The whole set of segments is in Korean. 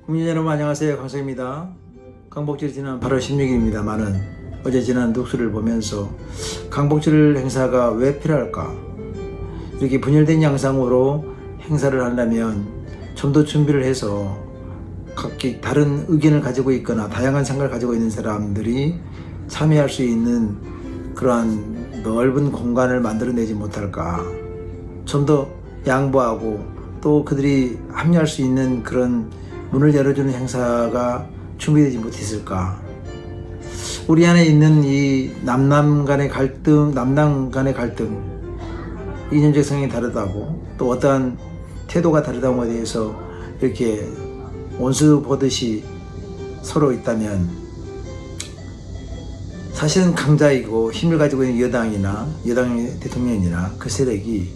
국민 여러분 안녕하세요. 강성입니다. 강복절 지난 8월 16일입니다만은 어제 지난 뉴스를 보면서 강복절 행사가 왜 필요할까? 이렇게 분열된 양상으로 행사를 한다면 좀 더 준비를 해서 각기 다른 의견을 가지고 있거나 다양한 생각을 가지고 있는 사람들이 참여할 수 있는 그러한 넓은 공간을 만들어내지 못할까? 좀 더 양보하고 또 그들이 합류할 수 있는 그런 문을 열어주는 행사가 준비되지 못했을까? 우리 안에 있는 이 남남 간의 갈등, 이념적 성향이 다르다고 또 어떠한 태도가 다르다는 것에 대해서 이렇게 원수 보듯이 서로 있다면 사실은 강자이고 힘을 가지고 있는 여당 대통령이나 그 세력이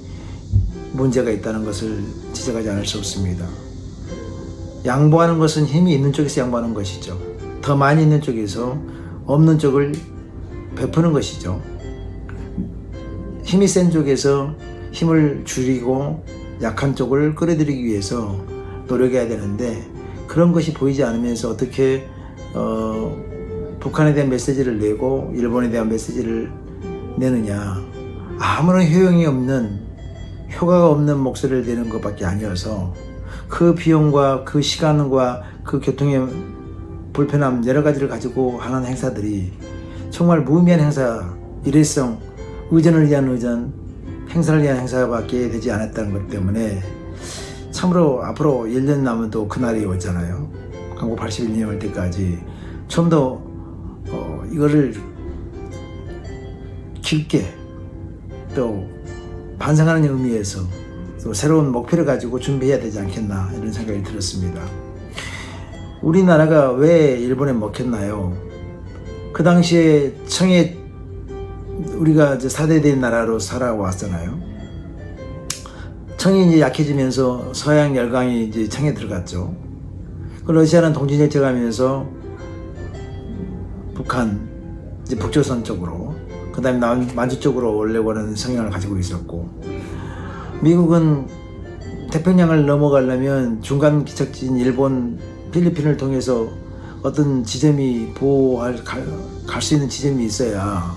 문제가 있다는 것을 지적하지 않을 수 없습니다. 양보하는 것은 힘이 있는 쪽에서 양보하는 것이죠. 더 많이 있는 쪽에서 없는 쪽을 베푸는 것이죠. 힘이 센 쪽에서 힘을 줄이고 약한 쪽을 끌어들이기 위해서 노력해야 되는데 그런 것이 보이지 않으면서 어떻게 북한에 대한 메시지를 내고 일본에 대한 메시지를 내느냐. 아무런 효과가 없는 목소리를 내는 것밖에 아니어서 그 비용과 그 시간과 그 교통의 불편함 여러 가지를 가지고 하는 행사들이 정말 무의미한 행사, 일회성, 의전을 위한 의전, 행사를 위한 행사밖에 되지 않았다는 것 때문에 참으로 앞으로 1년 남은 또 그날이 오잖아요. 강국 81년 올 때까지 좀 더 이거를 깊게 또 반성하는 의미에서 또 새로운 목표를 가지고 준비해야 되지 않겠나 이런 생각이 들었습니다. 우리나라가 왜 일본에 먹혔나요? 그 당시에 우리가 이제 4대된 나라로 살아왔잖아요. 청이 이제 약해지면서 서양 열강이 이제 청에 들어갔죠. 러시아는 동진열차가면서 북한, 이제 북조선 쪽으로, 그 다음에 만주 쪽으로 오려고 하는 성향을 가지고 있었고, 미국은 태평양을 넘어가려면 중간 기척지인 일본, 필리핀을 통해서 어떤 지점이 갈 수 있는 지점이 있어야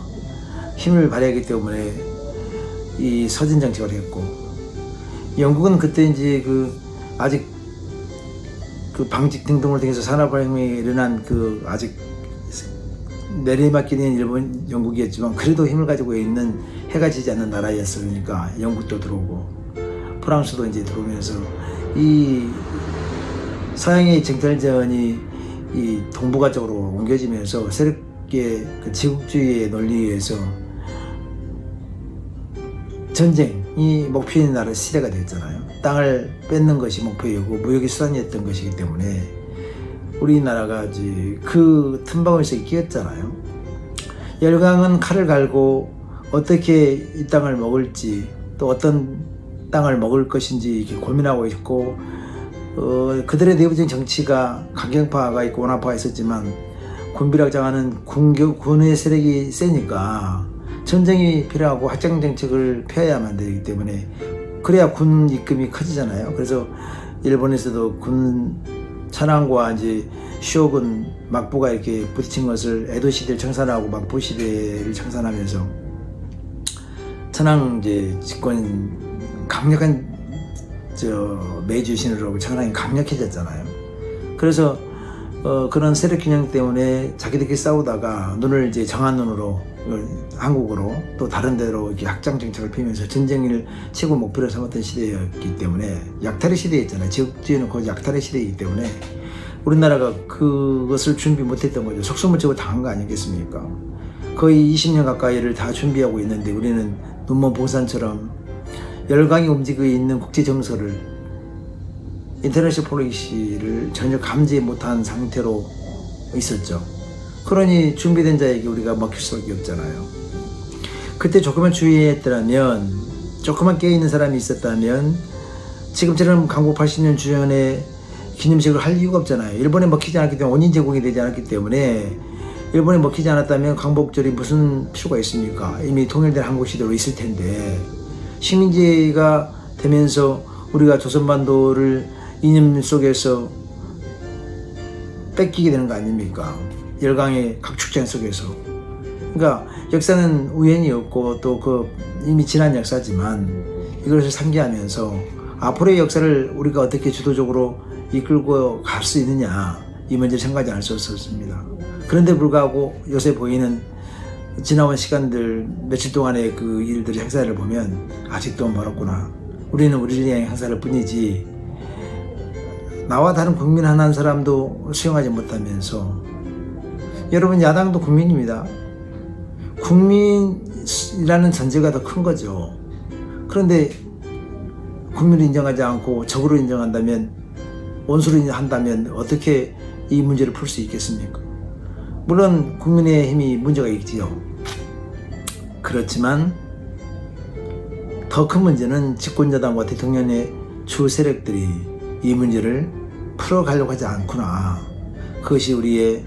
힘을 발휘하기 때문에 이 서진 정책을 했고, 영국은 그때 이제 아직 방직 등등을 통해서 산업혁명이 일어난 아직 내리막길인 영국이었지만 그래도 힘을 가지고 있는 해가 지지 않는 나라였으니까 영국도 들어오고 프랑스도 이제 들어오면서 이 서양의 정찰전이 이 동북아 쪽으로 옮겨지면서 새롭게 그 제국주의의 논리에서 전쟁이 목표인 나라 시대가 됐잖아요. 땅을 뺏는 것이 목표이고 무역의 수단이었던 것이기 때문에 우리나라가 이제 그 틈바구니에서 끼었잖아요. 열강은 칼을 갈고 어떻게 이 땅을 먹을지 또 어떤 땅을 먹을 것인지 이렇게 고민하고 있고 그들의 내부적인 정치가 강경파가 있고 원화파가 있었지만 군비락장하는 군의 세력이 세니까 전쟁이 필요하고 확장 정책을 펴야만 되기 때문에 그래야 군 입금이 커지잖아요. 그래서 일본에서도 군 천황과 이제 쇼군 막부가 이렇게 부딪힌 것을 에도 시대를 청산하고 막부 시대를 청산하면서 천황 이제 집권 강력한 메이주신으로 천황이 강력해졌잖아요. 그래서 그런 세력 균형 때문에 자기들끼리 싸우다가 눈을 이제 정한 눈으로 한국으로 또 다른 데로 이렇게 확장 정책을 피우면서 전쟁을 최고 목표로 삼았던 시대였기 때문에 약탈의 시대였잖아요. 제국주의는 거의 약탈의 시대이기 때문에 우리나라가 그것을 준비 못했던 거죠. 속수무책을 당한 거 아니겠습니까? 거의 20년 가까이를 다 준비하고 있는데 우리는 눈먼 보산처럼 열강이 움직이고 있는 국제 정서를 인터내셔널 폴리시를 전혀 감지 못한 상태로 있었죠. 그러니 준비된 자에게 우리가 먹힐 수밖에 없잖아요. 그때 조금만 주의했더라면, 조금만 깨어있는 사람이 있었다면 지금처럼 강국 80년 주연의 기념식을 할 이유가 없잖아요. 일본에 먹히지 않았기 때문에 원인 제공이 되지 않았기 때문에 일본에 먹히지 않았다면 강복절이 무슨 필요가 있습니까? 이미 통일된 한국 시대로 있을 텐데 식민지가 되면서 우리가 조선반도를 이념 속에서 뺏기게 되는 거 아닙니까? 열강의 각축전 속에서. 그러니까 역사는 우연이 없고 또 그 이미 지난 역사지만 이것을 상기하면서 앞으로의 역사를 우리가 어떻게 주도적으로 이끌고 갈 수 있느냐, 이 문제를 생각하지 않을 수 없었습니다. 그런데 불구하고 요새 보이는 지나온 시간들, 며칠 동안의 그 일들의 행사를 보면 아직도 멀었구나. 우리는 우리의 행사를 뿐이지 나와 다른 국민 한 사람도 수용하지 못하면서, 여러분, 야당도 국민입니다. 국민이라는 전제가 더 큰 거죠. 그런데 국민을 인정하지 않고 적으로 인정한다면, 원수로 한다면 어떻게 이 문제를 풀 수 있겠습니까? 물론 국민의힘이 문제가 있지요. 그렇지만 더 큰 문제는 집권여당과 대통령의 주 세력들이 이 문제를 풀어가려고 하지 않구나. 그것이 우리의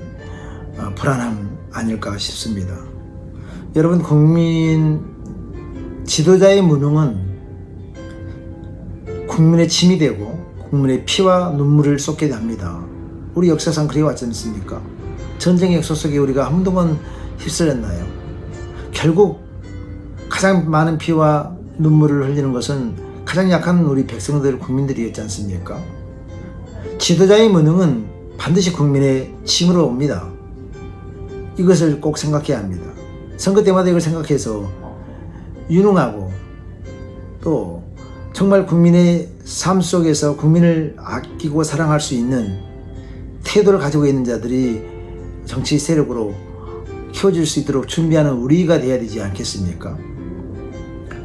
불안함 아닐까 싶습니다. 여러분, 국민 지도자의 무능은 국민의 짐이 되고 국민의 피와 눈물을 쏟게 합니다. 우리 역사상 그래왔지 않습니까? 전쟁의 역사 속에 우리가 한동안 휩쓸렸나요? 결국 가장 많은 피와 눈물을 흘리는 것은 가장 약한 우리 백성들, 국민들이었지 않습니까? 지도자의 무능은 반드시 국민의 짐으로 옵니다. 이것을 꼭 생각해야 합니다. 선거 때마다 이걸 생각해서 유능하고 또 정말 국민의 삶 속에서 국민을 아끼고 사랑할 수 있는 태도를 가지고 있는 자들이 정치 세력으로 키워질 수 있도록 준비하는 우리가 돼야 되지 않겠습니까?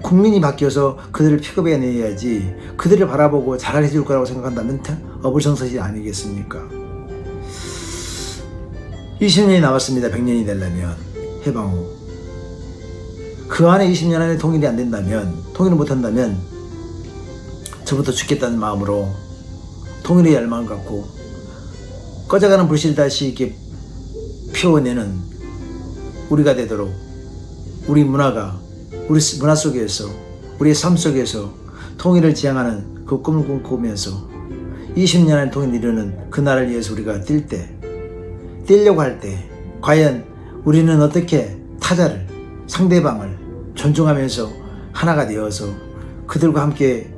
국민이 바뀌어서 그들을 픽업해내야지, 그들을 바라보고 잘해줄 거라고 생각한다면 어불성설이 아니겠습니까? 20년이 남았습니다. 100년이 되려면, 해방 후. 그 안에 20년 안에 통일이 안 된다면, 통일을 못한다면 저부터 죽겠다는 마음으로 통일의 열망을 갖고 꺼져가는 불씨를 다시 이렇게 피워내는 우리가 되도록, 우리 문화가, 우리 문화 속에서, 우리의 삶 속에서 통일을 지향하는 그 꿈을 꿈꾸면서 20년 안에 통일을 이루는 그 날을 위해서 우리가 뛰려고 할 때 과연 우리는 어떻게 타자를, 상대방을 존중하면서 하나가 되어서 그들과 함께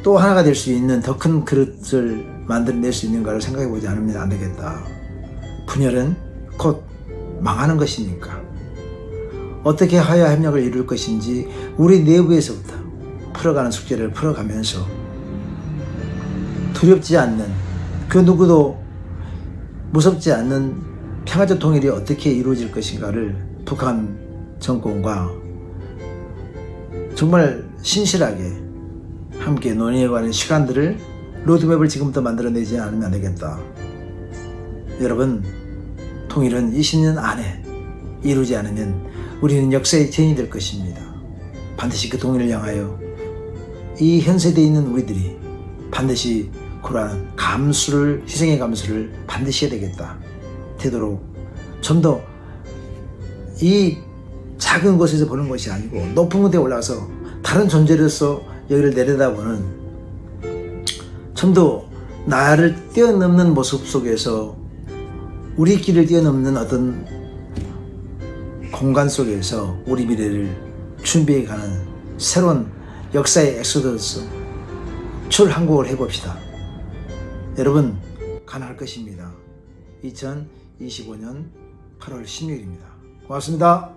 또 하나가 될 수 있는 더 큰 그릇을 만들어낼 수 있는가를 생각해 보지 않으면 안 되겠다. 분열은 곧 망하는 것이니까 어떻게 하야 협력을 이룰 것인지 우리 내부에서부터 풀어가는 숙제를 풀어가면서 두렵지 않는, 그 누구도 무섭지 않는 평화적 통일이 어떻게 이루어질 것인가를 북한 정권과 정말 신실하게 함께 논의해가는 시간들을, 로드맵을 지금부터 만들어내지 않으면 안 되겠다. 여러분, 통일은 20년 안에 이루지 않으면 우리는 역사의 죄인이 될 것입니다. 반드시 그 통일을 향하여 이 현 세대에 있는 우리들이 반드시 그러한 감수를, 희생의 감수를 반드시 해야 되겠다. 되도록 좀 더 이 작은 곳에서 보는 것이 아니고 높은 곳에 올라가서 다른 존재로서 여기를 내려다보는, 좀 더 나를 뛰어넘는 모습 속에서, 우리 길을 뛰어넘는 어떤 공간 속에서 우리 미래를 준비해가는 새로운 역사의 엑소더스 출항국을 해봅시다. 여러분, 가능할 것입니다. 2025년 8월 16일입니다. 고맙습니다.